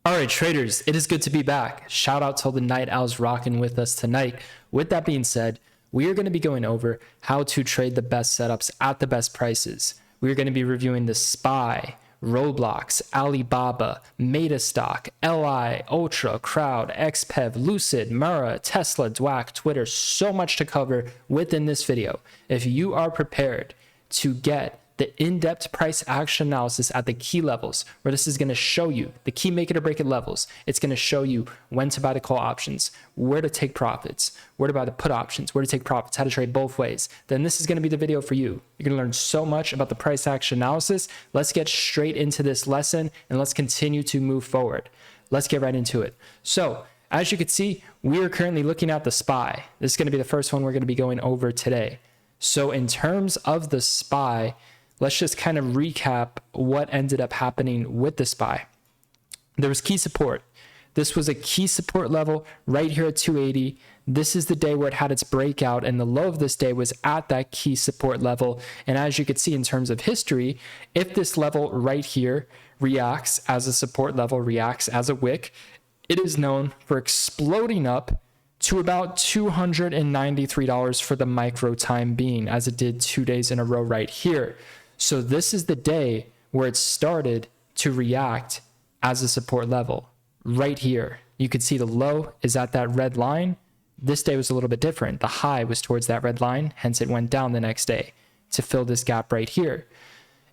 All right, traders, it is good to be back. Shout out to all the night owls rocking with us tonight. With that being said, we are going to be going over how to trade the best setups at the best prices. We are going to be reviewing the SPY, Roblox, Alibaba, Metastock, LI, Ultra, Crowd, XPEV, Lucid, Mura, Tesla, DWAC, Twitter. So much to cover within this video. If you are prepared to get the in-depth price action analysis at the key levels, where this is going to show you the key make it or break it levels. It's going to show you when to buy the call options, where to take profits, where to buy the put options, where to take profits, how to trade both ways. Then this is going to be the video for you. You're going to learn so much about the price action analysis. Let's get straight into this lesson and let's continue to move forward. Let's get right into it. So as you can see, we are currently looking at the SPY. This is going to be the first one we're going to be going over today. So in terms of the SPY, let's just kind of recap what ended up happening with the SPY. There was key support. This was a key support level right here at 280. This is the day where it had its breakout, and the low of this day was at that key support level. And as you can see in terms of history, if this level right here reacts as a support level, reacts as a wick, it is known for exploding up to about $293 for the micro time being, as it did 2 days in a row right here. So this is the day where it started to react as a support level right here. You can see the low is at that red line. This day was a little bit different. The high was towards that red line, hence it went down the next day to fill this gap right here.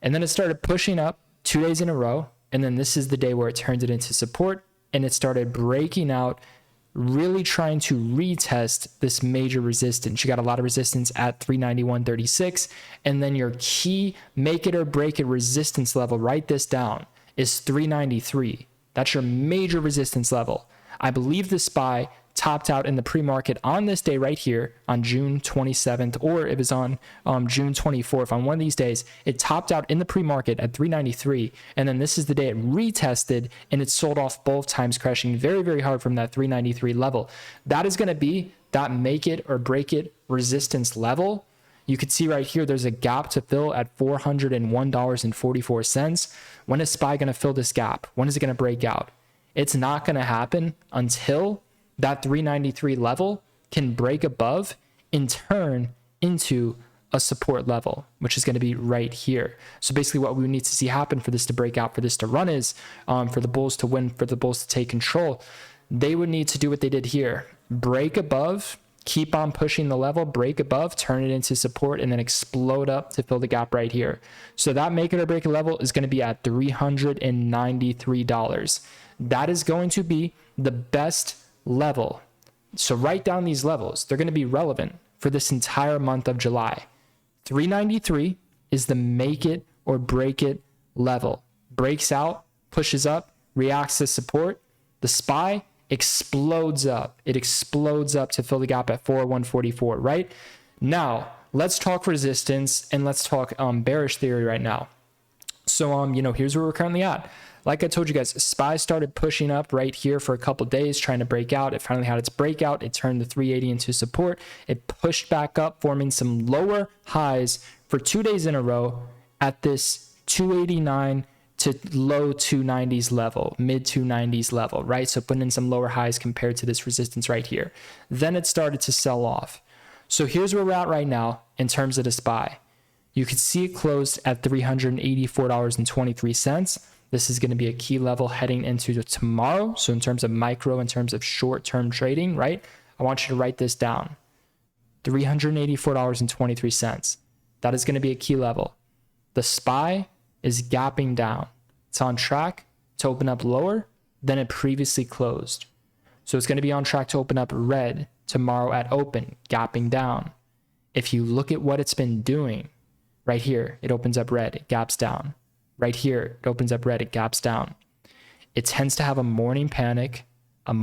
And then it started pushing up 2 days in a row. And then this is the day where it turned it into support and it started breaking out, really trying to retest this major resistance. You got a lot of resistance at 391.36, and then your key make it or break it resistance level, write this down, is 393. That's your major resistance level. I believe the SPY topped out in the pre-market on this day right here on June 27th, or it was on June 24th. On one of these days, it topped out in the pre-market at 393, and then this is the day it retested and it sold off both times, crashing very, very hard from that 393 level. That is going to be that make it or break it resistance level. You can see right here, there's a gap to fill at $401.44. When is SPY going to fill this gap? When is it going to break out? It's not going to happen until that 393 level can break above and turn into a support level, which is going to be right here. So basically what we need to see happen for this to break out, for this to run, is for the bulls to win, for the bulls to take control, they would need to do what they did here. Break above, keep on pushing the level, break above, turn it into support, and then explode up to fill the gap right here. So that make it or break it level is going to be at $393. That is going to be the best level. So write down these levels. They're going to be relevant for this entire month of July. 393 is the make it or break it level. Breaks out, pushes up, reacts to support. The SPY explodes up. It explodes up to fill the gap at 401.44, right? Now, let's talk resistance and let's talk bearish theory right now. So, here's where we're currently at. Like I told you guys, SPY started pushing up right here for a couple days, trying to break out. It finally had its breakout. It turned the 380 into support. It pushed back up, forming some lower highs for 2 days in a row at this 289 to low 290s level, mid 290s level, right? So putting in some lower highs compared to this resistance right here. Then it started to sell off. So here's where we're at right now in terms of the SPY. You can see it closed at $384.23. This is going to be a key level heading into tomorrow. So in terms of micro, in terms of short-term trading, right? I want you to write this down. $384.23. That is going to be a key level. The SPY is gapping down. It's on track to open up lower than it previously closed. So it's going to be on track to open up red tomorrow at open, gapping down. If you look at what it's been doing, right here, it opens up red, it gaps down. Right here, it opens up red, it gaps down. It tends to have a morning panic for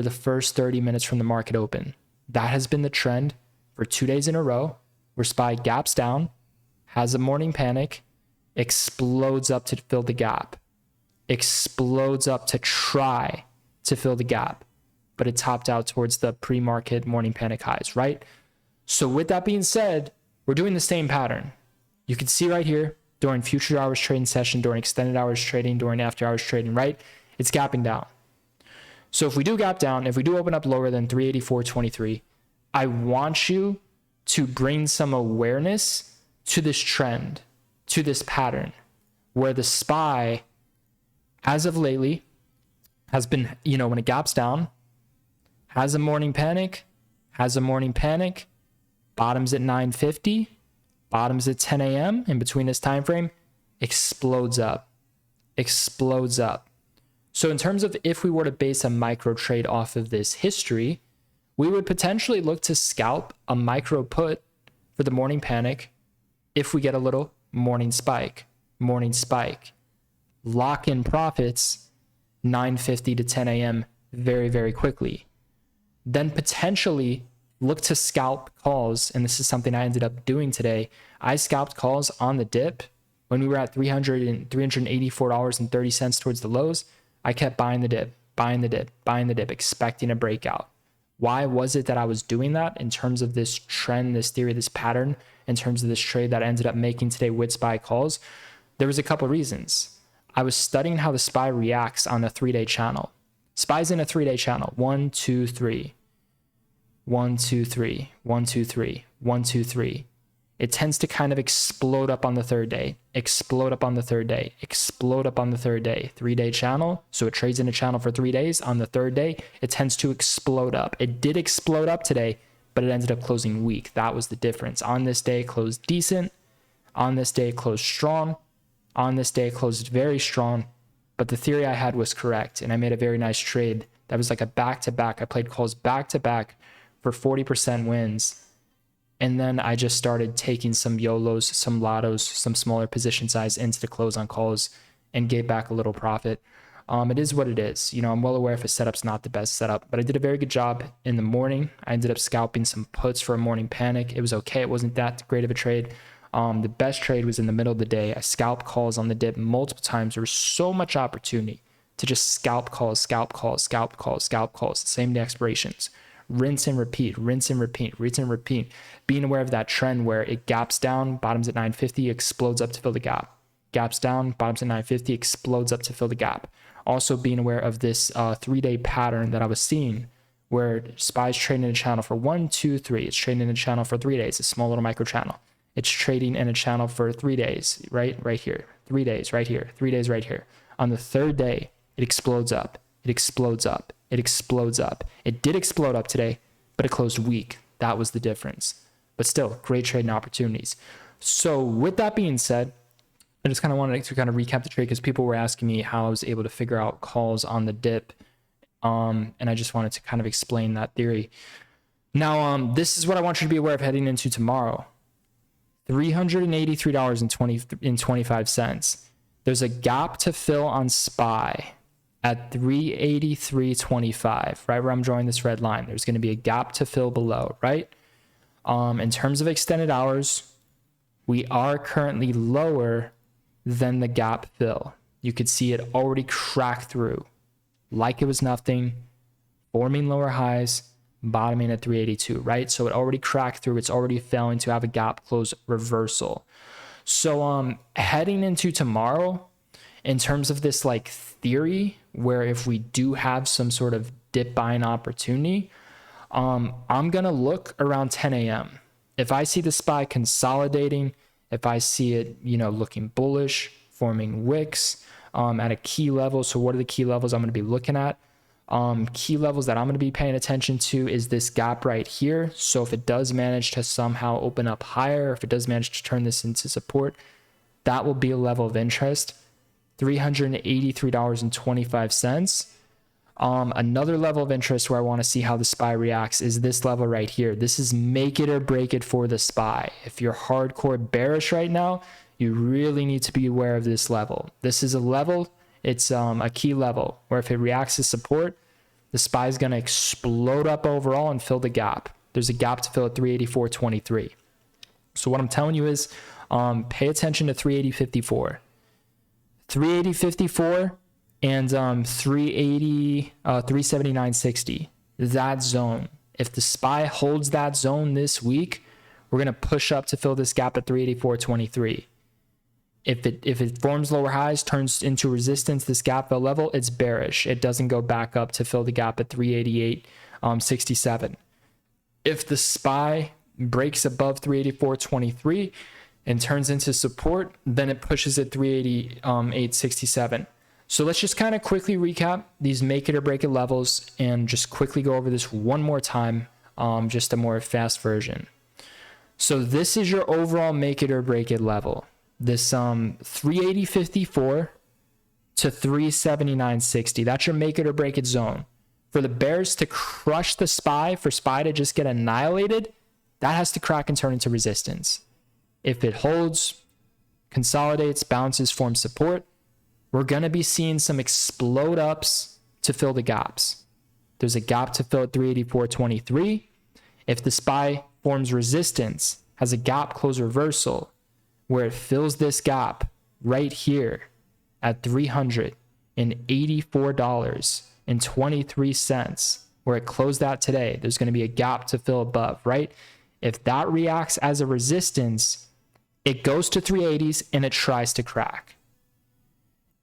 the first 30 minutes from the market open. That has been the trend for 2 days in a row, where SPY gaps down, has a morning panic, explodes up to fill the gap, explodes up to try to fill the gap, but it topped out towards the pre-market morning panic highs, right? So with that being said, we're doing the same pattern. You can see right here, during future hours trading session, during extended hours trading, during after hours trading, right? It's gapping down. So if we do gap down, if we do open up lower than 384.23, I want you to bring some awareness to this trend, to this pattern, where the SPY, as of lately, has been, when it gaps down, has a morning panic, bottoms at 9:50, bottoms at 10 a.m. in between this time frame, explodes up. So in terms of if we were to base a micro trade off of this history, we would potentially look to scalp a micro put for the morning panic if we get a little morning spike, lock in profits 9:50 to 10 a.m. very, very quickly. Then potentially look to scalp calls, and this is something I ended up doing today. I scalped calls on the dip when we were at $384.30 towards the lows. I kept buying the dip, expecting a breakout. Why was it that I was doing that in terms of this trend, this theory, this pattern, in terms of this trade that I ended up making today with SPY calls? There was a couple reasons. I was studying how the SPY reacts on a 3-day channel. SPY's in a 3-day channel. 1, 2, 3. 1, 2, 3. 1, 2, 3. 1, 2, 3. It tends to kind of explode up on the third day, explode up on the third day, explode up on the third day. 3-day channel. So it trades in a channel for 3 days. On the third day, it tends to explode up. It did explode up today, but it ended up closing weak. That was the difference. On this day, it closed decent. On this day, it closed strong. On this day, it closed very strong. But the theory I had was correct, and I made a very nice trade. That was like a back-to-back. I played calls back-to-back for 40% wins. And then I just started taking some YOLOs, some lottos, some smaller position size into the close on calls and gave back a little profit. It is what it is. I'm well aware if a setup's not the best setup, but I did a very good job in the morning. I ended up scalping some puts for a morning panic. It was okay. It wasn't that great of a trade. The best trade was in the middle of the day. I scalped calls on the dip multiple times. There was so much opportunity to just scalp calls, the same day expirations. Rinse and repeat. Being aware of that trend where it gaps down, bottoms at 950, explodes up to fill the gap. Gaps down, bottoms at 950, explodes up to fill the gap. Also being aware of this 3-day pattern that I was seeing where SPY's trading in a channel for 1, 2, 3. It's trading in a channel for 3 days, a small little micro channel. It's trading in a channel for 3 days, right here. 3 days right here. 3 days right here. On the third day, it explodes up. It did explode up today, but it closed weak. That was the difference. But still, great trading opportunities. So with that being said, I just kind of wanted to kind of recap the trade because people were asking me how I was able to figure out calls on the dip. And I just wanted to kind of explain that theory. Now, this is what I want you to be aware of heading into tomorrow. $383.25. There's a gap to fill on SPY at 383.25, right where I'm drawing this red line. There's going to be a gap to fill below, right? In terms of extended hours, we are currently lower than the gap fill. You could see it already crack through like it was nothing, forming lower highs, bottoming at 382, right? So it already cracked through. It's already failing to have a gap close reversal. So heading into tomorrow, in terms of this like theory, where if we do have some sort of dip buying opportunity, I'm going to look around 10 a.m. If I see the SPY consolidating, if I see it, looking bullish, forming wicks at a key level. So what are the key levels I'm going to be looking at? Key levels that I'm going to be paying attention to is this gap right here. So if it does manage to somehow open up higher, if it does manage to turn this into support, that will be a level of interest. $383.25. Another level of interest where I want to see how the SPY reacts is this level right here. This is make it or break it for the SPY. If you're hardcore bearish right now, you really need to be aware of this level. This is a level, it's a key level where if it reacts to support, the SPY is going to explode up overall and fill the gap. There's a gap to fill at 384.23. So what I'm telling you is pay attention to 380.54. 380.54 and 379.60. That zone. If the SPY holds that zone this week, we're going to push up to fill this gap at 384.23. If it forms lower highs, turns into resistance, this gap fill level, it's bearish. It doesn't go back up to fill the gap at 388.67. If the SPY breaks above 384.23 and turns into support, then it pushes at 388.67. So let's just kind of quickly recap these make it or break it levels and just quickly go over this one more time, just a more fast version. So this is your overall make it or break it level. This 380.54 to 379.60. That's your make it or break it zone. For the bears to crush the SPY, for SPY to just get annihilated, that has to crack and turn into resistance. If it holds, consolidates, bounces, forms support, we're going to be seeing some explode ups to fill the gaps. There's a gap to fill at 384.23. If the SPY forms resistance, has a gap close reversal, where it fills this gap right here at $384.23, where it closed out today, there's going to be a gap to fill above, right? If that reacts as a resistance, it goes to 380s and it tries to crack.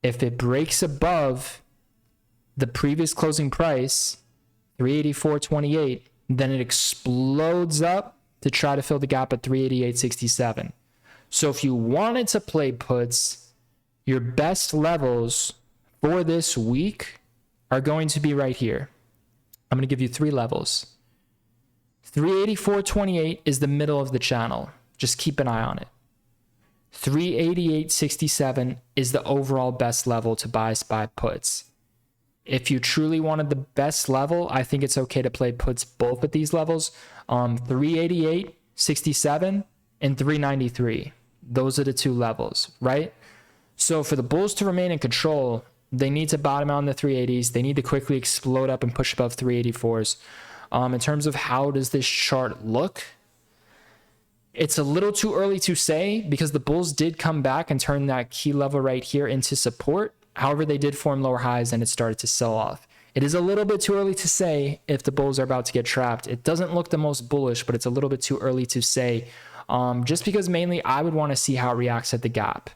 If it breaks above the previous closing price, 384.28, then it explodes up to try to fill the gap at 388.67. So if you wanted to play puts, your best levels for this week are going to be right here. I'm going to give you 3 levels. 384.28 is the middle of the channel. Just keep an eye on it. 388.67 is the overall best level to buy SPY puts. If you truly wanted the best level, I think it's okay to play puts both at these levels. 388.67 and 393. Those are the 2 levels, right? So for the bulls to remain in control, they need to bottom out in the 380s. They need to quickly explode up and push above 384s. In terms of how does this chart look, it's a little too early to say because the bulls did come back and turn that key level right here into support. However, they did form lower highs and it started to sell off. It is a little bit too early to say if the bulls are about to get trapped. It doesn't look the most bullish, but it's a little bit too early to say, just because mainly I would want to see how it reacts at the gap.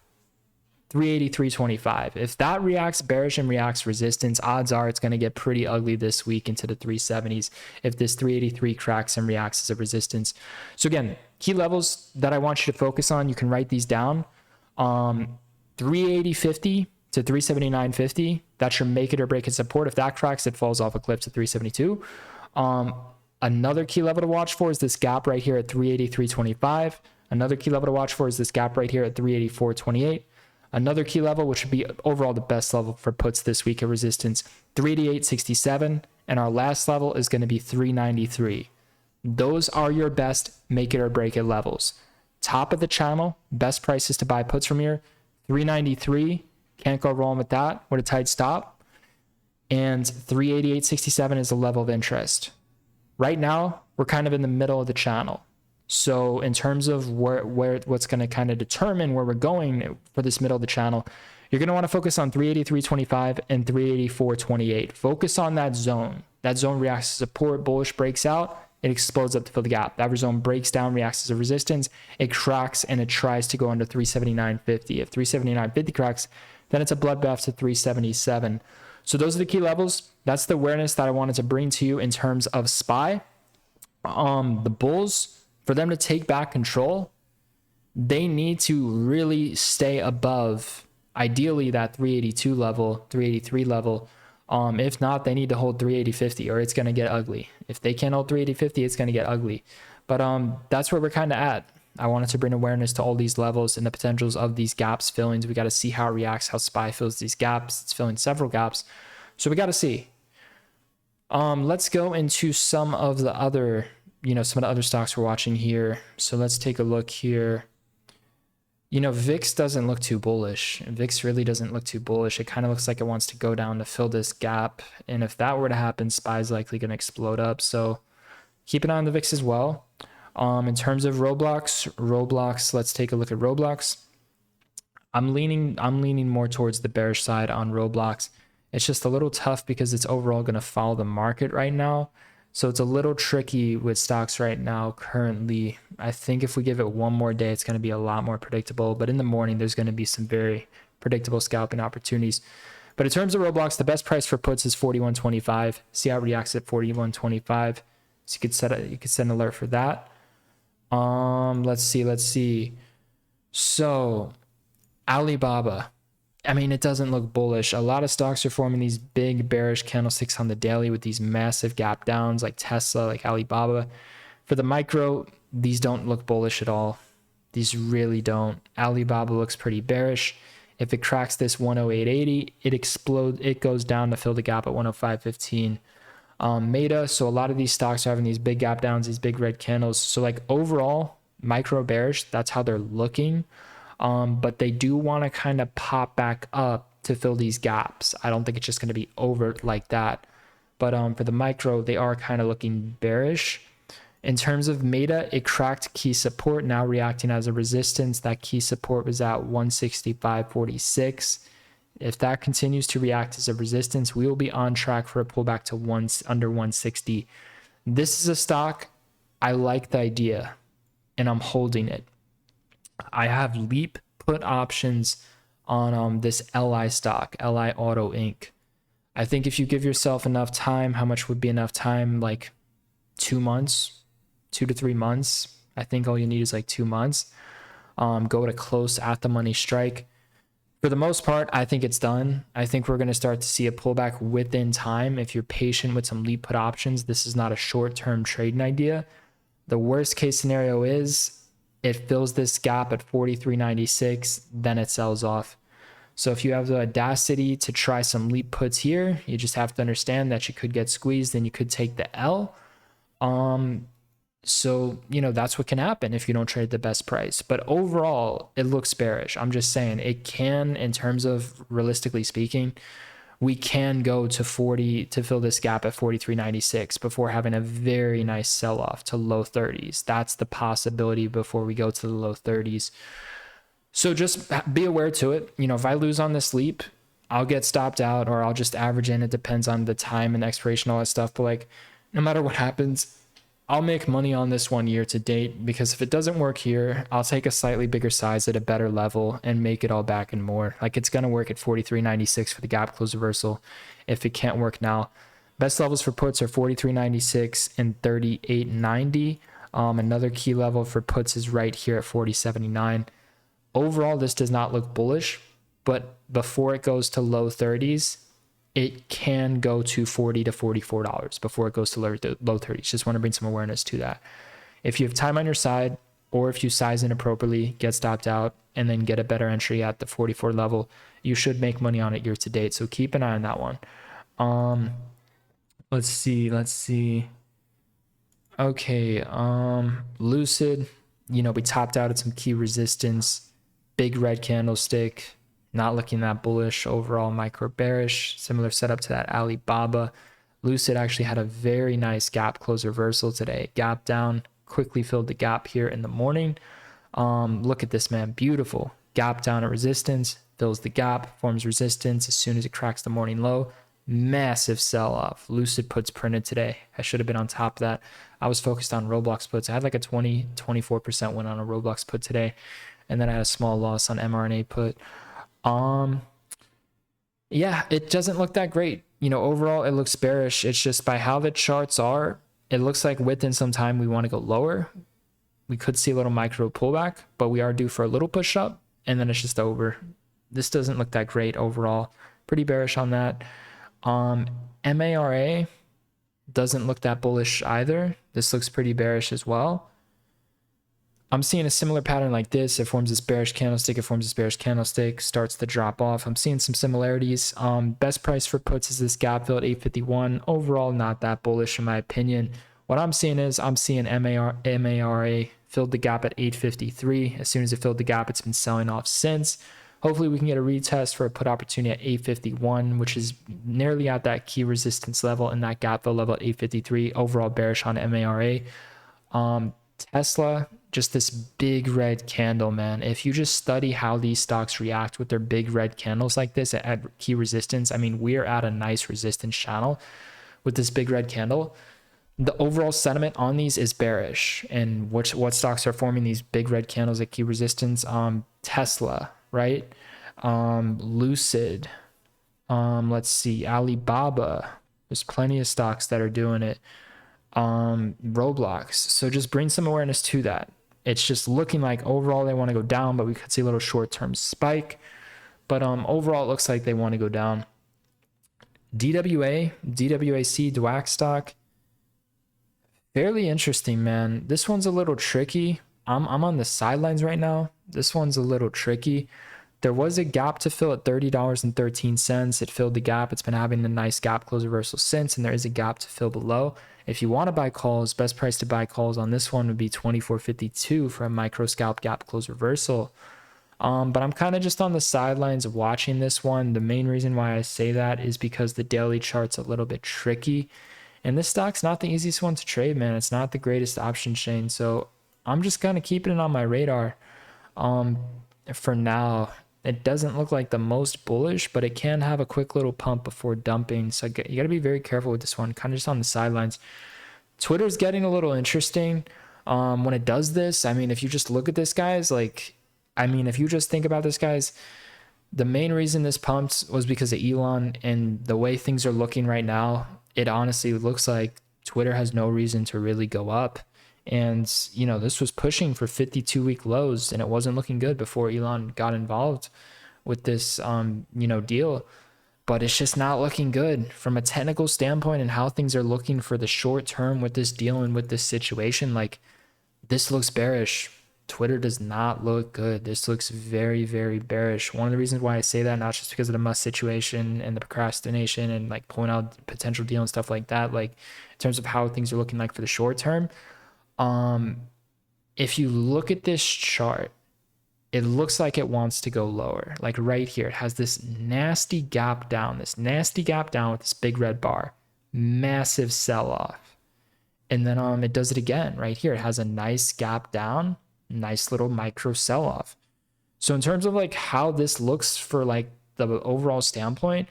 383.25. If that reacts bearish and reacts resistance, odds are it's going to get pretty ugly this week into the 370s if this 383 cracks and reacts as a resistance. So again, key levels that I want you to focus on, you can write these down. 380.50 to 379.50. That's your make it or break it support. If that cracks, it falls off a cliff to 372. Another key level to watch for is this gap right here at 383.25. Another key level to watch for is this gap right here at 384.28. Another key level, which would be overall the best level for puts this week of resistance, 388.67. And our last level is going to be 393. Those are your best make it or break it levels. Top of the channel, best prices to buy puts from here, 393. Can't go wrong with that with a tight stop. And 388.67 is the level of interest. Right now, we're kind of in the middle of the channel. So in terms of where what's going to kind of determine where we're going for this middle of the channel, you're going to want to focus on 383.25 and 384.28. Focus on that zone. That zone reacts to support, bullish breaks out, it explodes up to fill the gap. That zone breaks down, reacts as a resistance, it cracks, and it tries to go under 379.50. If 379.50 cracks, then it's a bloodbath to 377. So those are the key levels. That's the awareness that I wanted to bring to you in terms of SPY. The bulls, for them to take back control, they need to really stay above, ideally, that 382 level, 383 level. If not, they need to hold 380.50 or it's going to get ugly. If they can't hold 380.50, it's going to get ugly. But that's where we're kind of at. I wanted to bring awareness to all these levels and the potentials of these gaps fillings. We got to see how it reacts, how SPY fills these gaps. It's filling several gaps. So we got to see. Let's go into some of the other, some of the other stocks we're watching here. So let's take a look here. VIX doesn't look too bullish. VIX really doesn't look too bullish. It kind of looks like it wants to go down to fill this gap. And if that were to happen, SPY is likely going to explode up. So keep an eye on the VIX as well. In terms of Roblox, let's take a look at Roblox. I'm leaning more towards the bearish side on Roblox. It's just a little tough because it's overall going to follow the market right now. So it's a little tricky with stocks right now currently. I think if we give it one more day, it's going to be a lot more predictable. But in the morning, there's going to be some very predictable scalping opportunities. But in terms of Roblox, the best price for puts is 41.25. See how it reacts at 41.25. So you could set an alert for that. Let's see. So Alibaba, I mean, it doesn't look bullish. A lot of stocks are forming these big bearish candlesticks on the daily with these massive gap downs like Tesla, like Alibaba. For the micro, these don't look bullish at all. These really don't. Alibaba looks pretty bearish. If it cracks this 108.80, it explodes. It goes down to fill the gap at 105.15. Meta, so a lot of these stocks are having these big gap downs, these big red candles. So like overall, micro bearish, that's how they're looking. But they do want to kind of pop back up to fill these gaps. I don't think it's just going to be over like that. But for the micro, they are kind of looking bearish. In terms of Meta, it cracked key support, now reacting as a resistance. That key support was at 165.46. If that continues to react as a resistance, we will be on track for a pullback to under 160. This is a stock, I like the idea, and I'm holding it. I have Leap put options on this LI stock, LI Auto Inc. I think if you give yourself enough time, how much would be enough time? Like 2 months, 2 to 3 months. I think all you need is like 2 months. Go to close at the money strike. For the most part, I think it's done. I think we're going to start to see a pullback within time. If you're patient with some Leap put options, this is not a short-term trading idea. The worst case scenario is it fills this gap at 43.96, then it sells off. So if you have the audacity to try some Leap puts here, you just have to understand that you could get squeezed and you could take the L. So, that's what can happen if you don't trade the best price. But overall, it looks bearish. I'm just saying it can, in terms of realistically speaking, we can go to 40 to fill this gap at 43.96 before having a very nice sell-off to low 30s. That's the possibility before we go to the low 30s. So just be aware to it. If I lose on this Leap, I'll get stopped out or I'll just average in. It depends on the time and expiration, all that stuff. But no matter what happens, I'll make money on this 1 year to date, because if it doesn't work here, I'll take a slightly bigger size at a better level and make it all back and more. It's going to work at 43.96 for the gap close reversal if it can't work now. Best levels for puts are 43.96 and 38.90. Another key level for puts is right here at 40.79. Overall, this does not look bullish, but before it goes to low 30s, it can go to $40 to $44 before it goes to low 30s. Just want to bring some awareness to that. If you have time on your side, or if you size in appropriately, get stopped out, and then get a better entry at the 44 level, you should make money on it year to date. So keep an eye on that one. Let's see. Okay, Lucid, we topped out at some key resistance, big red candlestick. Not looking that bullish. Overall, micro bearish. Similar setup to that Alibaba. Lucid actually had a very nice gap close reversal today. Gap down, quickly filled the gap here in the morning. Look at this, man. Beautiful. Gap down at resistance, fills the gap, forms resistance as soon as it cracks the morning low. Massive sell-off. Lucid puts printed today. I should have been on top of that. I was focused on Roblox puts. I had like a 24% win on a Roblox put today. And then I had a small loss on mRNA put. Yeah, it doesn't look that great. Overall, it looks bearish. It's just by how the charts are, it looks like within some time we want to go lower. We could see a little micro pullback, but we are due for a little push up, and then it's just over. This doesn't look that great overall. Pretty bearish on that. MARA doesn't look that bullish either. This looks pretty bearish as well. I'm seeing a similar pattern like this. It forms this bearish candlestick, starts to drop off. I'm seeing some similarities. Best price for puts is this gap fill at 851. Overall, not that bullish in my opinion. What I'm seeing is MARA filled the gap at 853. As soon as it filled the gap, it's been selling off since. Hopefully we can get a retest for a put opportunity at 851, which is nearly at that key resistance level, and that gap fill level at 853. Overall bearish on MARA. Tesla, just this big red candle, man. If you just study how these stocks react with their big red candles like this at key resistance, we're at a nice resistance channel with this big red candle. The overall sentiment on these is bearish. And what stocks are forming these big red candles at key resistance? Tesla, right? Lucid. Let's see, Alibaba. There's plenty of stocks that are doing it. Roblox. So just bring some awareness to that. It's just looking like overall they want to go down, but we could see a little short-term spike. But overall, it looks like they want to go down. DWAC, DWAC stock. Fairly interesting, man. This one's a little tricky. I'm on the sidelines right now. This one's a little tricky. There was a gap to fill at $30.13. It filled the gap. It's been having a nice gap close reversal since, and there is a gap to fill below. If you want to buy calls, best price to buy calls on this one would be $24.52 for a micro scalp gap close reversal. But I'm kind of just on the sidelines watching this one. The main reason why I say that is because the daily chart's a little bit tricky. And this stock's not the easiest one to trade, man. It's not the greatest option chain. So I'm just kind of keeping it on my radar for now. It doesn't look like the most bullish, but it can have a quick little pump before dumping. So you got to be very careful with this one, kind of just on the sidelines. Twitter's getting a little interesting when it does this. I mean, if you just look at this, guys, if you just think about this, guys, the main reason this pumped was because of Elon, and the way things are looking right now, it honestly looks like Twitter has no reason to really go up. And, this was pushing for 52-week lows, and it wasn't looking good before Elon got involved with this, deal. But it's just not looking good from a technical standpoint and how things are looking for the short term with this deal and with this situation. Like, this looks bearish. Twitter does not look good. This looks very, very bearish. One of the reasons why I say that, not just because of the Musk situation and the procrastination and pulling out potential deal and stuff like that, in terms of how things are looking like for the short term. If you look at this chart, it looks like it wants to go lower. Like right here, it has this nasty gap down with this big red bar, massive sell off. And then it does it again right here. It has a nice gap down, nice little micro sell off. So in terms of how this looks for the overall standpoint,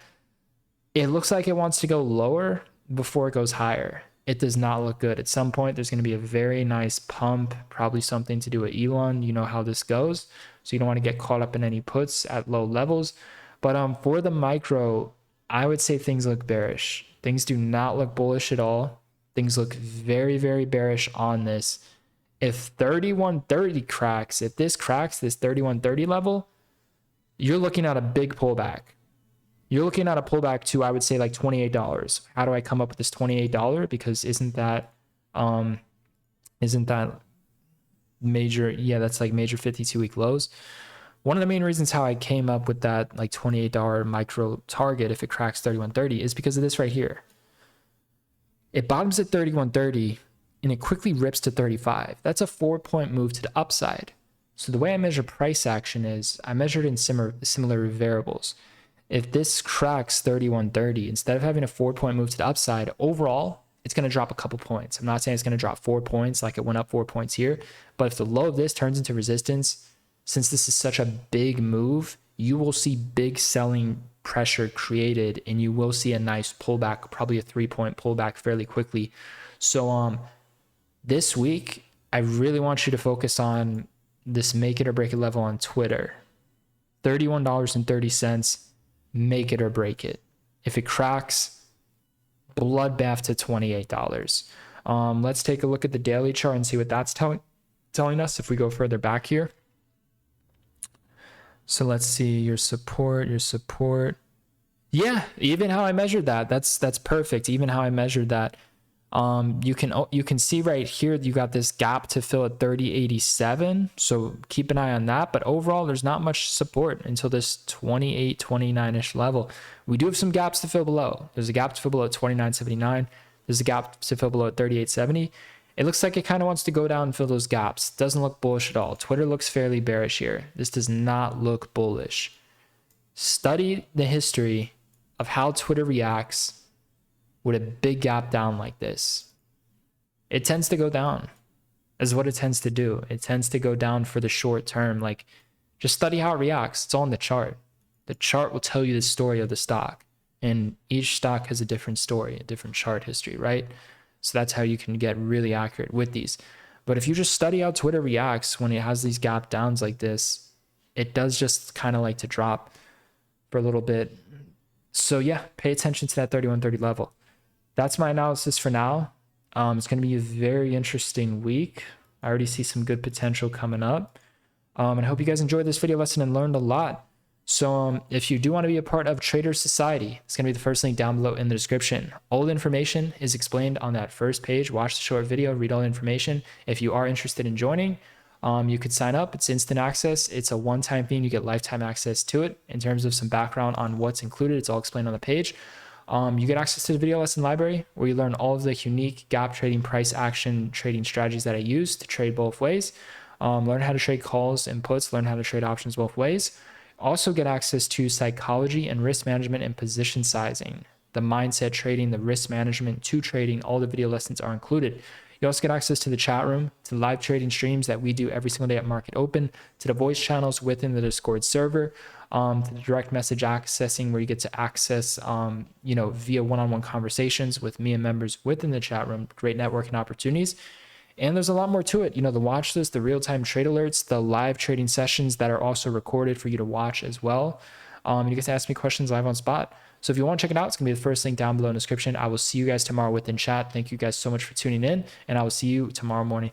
it looks like it wants to go lower before it goes higher. It does not look good. At some point, there's going to be a very nice pump, probably something to do with Elon. You know how this goes. So you don't want to get caught up in any puts at low levels. But for the micro, I would say things look bearish. Things do not look bullish at all. Things look very, very bearish on this. If 3130 cracks, if this cracks this 3130 level, you're looking at a big pullback. You're looking at a pullback to, I would say, $28. How do I come up with this $28? Because isn't that major? Yeah, that's major 52-week lows. One of the main reasons how I came up with that $28 micro target if it cracks 3130 is because of this right here. It bottoms at 3130 and it quickly rips to 35. That's a 4-point move to the upside. So the way I measure price action is I measure it in similar variables. If this cracks 3130, instead of having a 4-point move to the upside, overall, it's going to drop a couple points. I'm not saying it's going to drop 4 points like it went up 4 points here, but if the low of this turns into resistance, since this is such a big move, you will see big selling pressure created and you will see a nice pullback, probably a 3-point pullback fairly quickly. So this week, I really want you to focus on this make it or break it level on Twitter. $31.30. Make it or break it. If it cracks, bloodbath to $28. Let's take a look at the daily chart and see what that's telling us if we go further back here. So let's see your support. Yeah, even how I measured that, that's perfect. Even how I measured that. You can see right here you got this gap to fill at 30.87, so keep an eye on that. But overall, there's not much support until this 28, 29-ish level. We do have some gaps to fill below. There's a gap to fill below at 29.79. There's a gap to fill below at 38.70. It looks like it kind of wants to go down and fill those gaps. Doesn't look bullish at all. Twitter looks fairly bearish here. This does not look bullish. Study the history of how Twitter reacts with a big gap down like this. It tends to go down, is what it tends to do. It tends to go down for the short term. Just study how it reacts. It's on the chart. The chart will tell you the story of the stock, and each stock has a different story, a different chart history, right? So that's how you can get really accurate with these. But if you just study how Twitter reacts when it has these gap downs like this, it does just kind of like to drop for a little bit. So yeah, pay attention to that 3130 level. That's my analysis for now. It's going to be a very interesting week. I already see some good potential coming up. And I hope you guys enjoyed this video lesson and learned a lot. So if you do want to be a part of Trader Society, it's going to be the first link down below in the description. All the information is explained on that first page. Watch the short video, read all the information. If you are interested in joining, you could sign up. It's instant access. It's a one-time thing. You get lifetime access to it. In terms of some background on what's included, it's all explained on the page. You get access to the video lesson library where you learn all of the unique gap trading, price action trading strategies that I use to trade both ways. Learn how to trade calls and puts, learn how to trade options both ways. Also get access to psychology and risk management and position sizing, the mindset trading, the risk management to trading. All the video lessons are included. You also get access to the chat room, to the live trading streams that we do every single day at Market Open, to the voice channels within the Discord server, to the direct message accessing where you get to access, via one-on-one conversations with me and members within the chat room, great networking opportunities. And there's a lot more to it. The watch list, the real-time trade alerts, the live trading sessions that are also recorded for you to watch as well. You get to ask me questions live on spot. So if you want to check it out, it's going to be the first link down below in the description. I will see you guys tomorrow within chat. Thank you guys so much for tuning in, and I will see you tomorrow morning.